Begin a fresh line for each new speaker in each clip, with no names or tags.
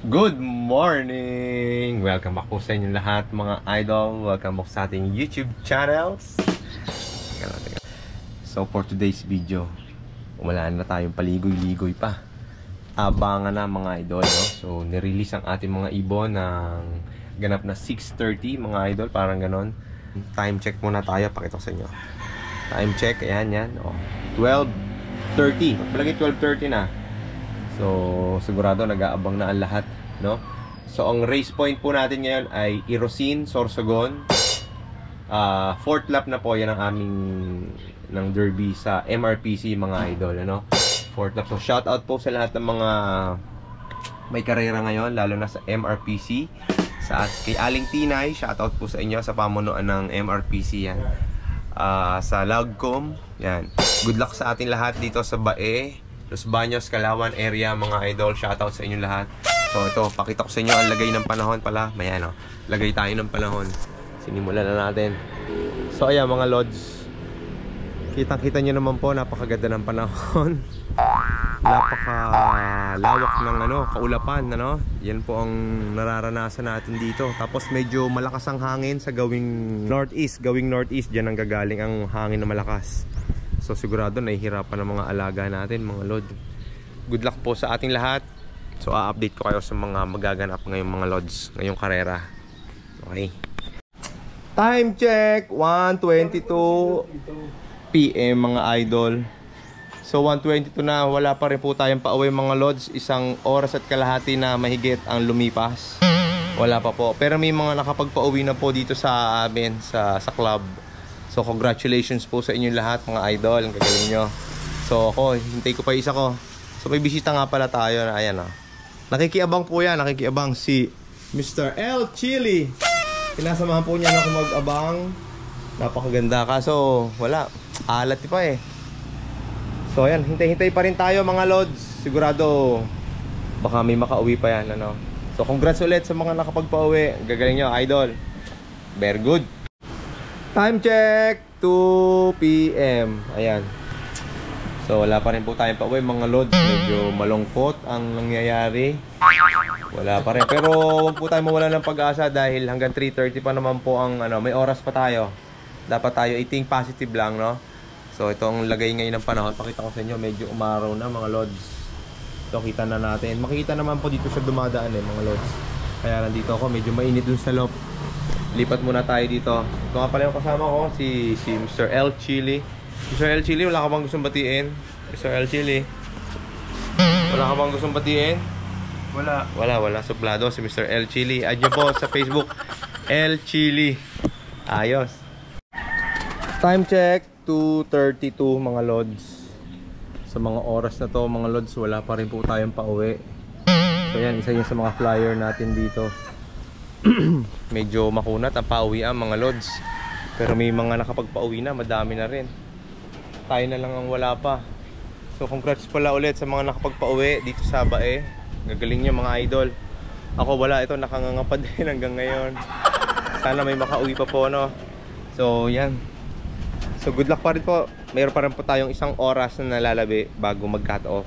Good morning! Welcome back po sa inyo lahat mga idol. Welcome back sa ating YouTube channels. So for today's video, wala na tayong paligoy-ligoy pa. Abangan na mga idol, no? So nirelease ang ating mga ibon ng ganap na 6:30 mga idol, parang ganon. Time check muna tayo, pakita ko sa inyo. Time check, ayan yan. Oh, 12:30. Palagi 12:30 na. So sigurado nag-aabang na ang lahat, no? So ang race point po natin ngayon ay Irosin, Sorsogon. Fourth lap na po yan ang aming ng derby sa MRPC mga idol, ano? Fourth lap. So shout out po sa lahat ng mga may karera ngayon, lalo na sa MRPC. Kay Aling Tinay, shout out po sa inyo sa pamunuan ng MRPC yan. Sa Lagcom, yan. Good luck sa ating lahat dito sa Bae, Los Baños, Calauan area mga idol. Shoutout sa inyo lahat. So ito, pakita ko sa inyo ang lagay ng panahon pala. Mayan o, lagay tayo ng panahon. Sinimulan na natin. So ayan mga lods, kitang-kita nyo naman po, napakaganda ng panahon. Napakalawak ng kaulapan, Yan po ang nararanasan natin dito. Tapos medyo malakas ang hangin sa gawing northeast. Diyan ang gagaling ang hangin na malakas. So sigurado nahihirapan ng mga alaga natin mga lod. Good luck po sa ating lahat. So a-update ko kayo sa mga magaganap ngayong mga lods, ngayong karera. Okay. Time check, 1:22 PM mga idol. So 1:22 na, wala pa rin po tayong pauwi mga lods. 1 oras at kalahati na mahigit ang lumipas. Wala pa po. Pero may mga nakapagpauwi na po dito sa amin sa club. So congratulations po sa inyo lahat mga idol, ang gagaling nyo. So ako, hintay ko pa isa ko. So may bisita nga pala tayo na ayan o. Nakikiabang po yan, nakikiabang si Mr. L. Chili. Pinasamahan po niya na ako mag-abang. Napakaganda, kaso wala, alat pa eh. So ayan, hintay-hintay pa rin tayo mga lods. Sigurado baka may makauwi pa yan, So congrats ulit sa mga nakapagpauwi. Gagaling nyo idol. Very good. Time check, 2 PM. Ayan. So wala pa rin po tayong pauwi mga lods. Medyo malungkot ang nangyayari. Wala pa rin. Pero huwag po tayo mawala ng pag-asa dahil hanggang 3:30 pa naman po ang may oras pa tayo. Dapat tayo think positive lang, no? So ito ang lagay ngayon ng panahon. Pakita ko sa inyo, medyo umaraw na mga lods. Ito kita na natin. Makikita naman po dito sa dumadaan mga lods. Kaya nandito ako, medyo mainit dun sa loob. Lipat muna tayo dito. Ito nga pala yung kasama ko, si Mr. L. Chili. Mr. L. Chili, wala ka bang gustong batiin? Mr. L. Chili, wala ka bang gustong batiin? Wala. Suplado si Mr. L. Chili. Add nyo po sa Facebook, L. Chili. Ayos. Time check, 2:32 mga lods. Sa mga oras na to mga lods, wala pa rin po tayong pauwi. So yan, isa yun sa mga flyer natin dito. Medyo makunat ang pauwian mga lods. Pero may mga nakapagpauwi na, madami na rin. Tayo na lang ang wala pa. So congrats pala ulit sa mga nakapagpauwi dito sa Bae. Gagaling nyo mga idol. Ako wala, ito nakanganga pa din hanggang ngayon. Sana may makauwi pa po, So yan. So good luck pa rin po. Mayroon pa rin po tayong 1 oras na nalalabi bago mag-cut off.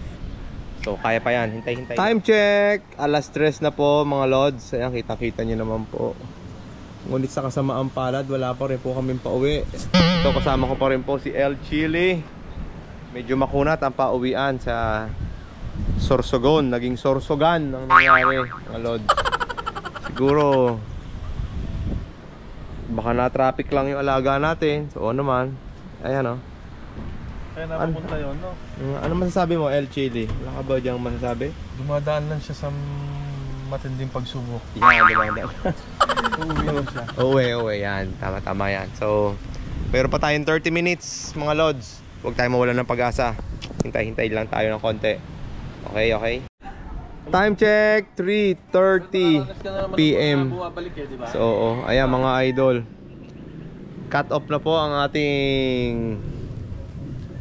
So kaya pa yan, hintay-hintay. Time check, 3:00 na po mga lods. Ayan, kita-kita nyo naman po. Ngunit sa kasamaan palad, wala pa rin po kami pauwi. So kasama ko pa rin po si L. Chili. Medyo makunat ang pauwian sa Sorsogon. Naging Sorsogan ang nangyari mga lods. Siguro baka na-traffic lang yung alaga natin. So naman, ayan
Kaya napapunta yun,
Ano masasabi mo, El Chili? Wala ka ba diyang masasabi?
Dumadaan lang siya sa matinding pagsubok.
Yan, dumadaan.
Uuwi lang siya.
Uwi, yan. Tama yan. So, mayroon pa tayong 30 minutes, mga lods. Huwag tayong mawala ng pag-asa. Hintay lang tayo ng konti. Okay? Time check, 3:30 PM. So, ayan mga idol. Cut off na po ang ating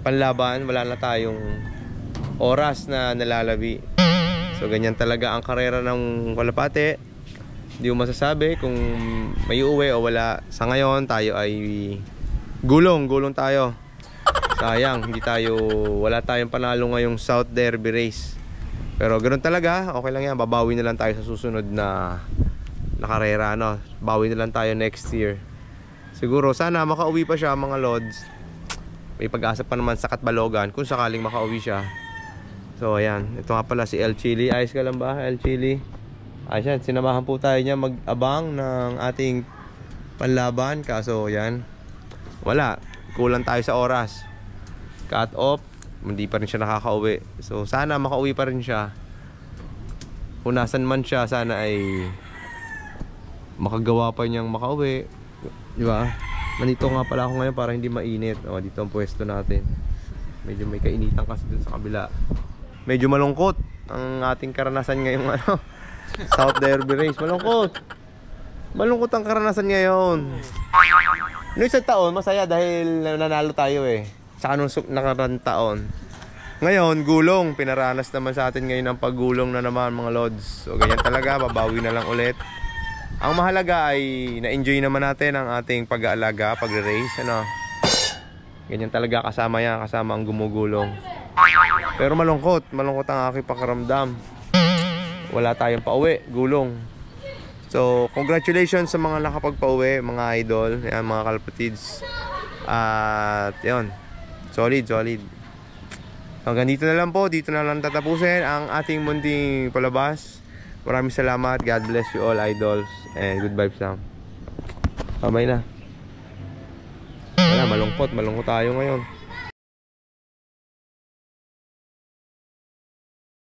panlaban. Wala na tayong oras na nalalabi. So ganyan talaga ang karera ng Kalapate. Hindi mo masasabi kung may uuwi o wala. Sa ngayon tayo ay gulong tayo. Sayang, wala tayong panalo ngayong South Derby race. Pero ganoon talaga, okay lang yan. Babawi na lang tayo sa susunod na karera, no? Bawi na lang tayo next year. Siguro sana makauwi pa siya mga lods. May pag-asa pa naman sa Katbalogan kung sakaling makauwi siya. So ayan, ito nga pala si El Chili. Ayos ka lang ba, El Chili? Ayos yan, sinamahan po tayo niya mag-abang ng ating panlaban. Kaso yan, wala, kulang tayo sa oras. Cut off, hindi pa rin siya nakakauwi. So sana makauwi pa rin siya. Kung nasan man siya, sana ay makagawa pa niyang makauwi, di ba? Nandito nga pala ako ngayon para hindi mainit. O, dito ang pwesto natin. Medyo may kainitan kasi dun sa kabila. Medyo malungkot ang ating karanasan ngayong South Derby Race. Malungkot ang karanasan ngayon. Noong isang taon masaya dahil nanalo tayo Saka nung nakarang taon, ngayon gulong. Pinaranas naman sa atin ngayon ang paggulong na naman mga lods. So ganyan talaga, babawi na lang ulit. Ang mahalaga ay na-enjoy naman natin ang ating pag-aalaga, pag-race, Ganyan talaga, kasama ang gumugulong. Pero malungkot ang aking pakiramdam. Wala tayong pauwi, gulong. So, congratulations sa mga nakapagpauwi, mga idol, yan, mga kalpatids. At yun, solid. Hanggang dito na lang po, dito na lang tatapusin ang ating munting palabas. Maraming salamat. God bless you all, idols. And good vibes lang. Kamay na. Wala, malungkot tayo ngayon.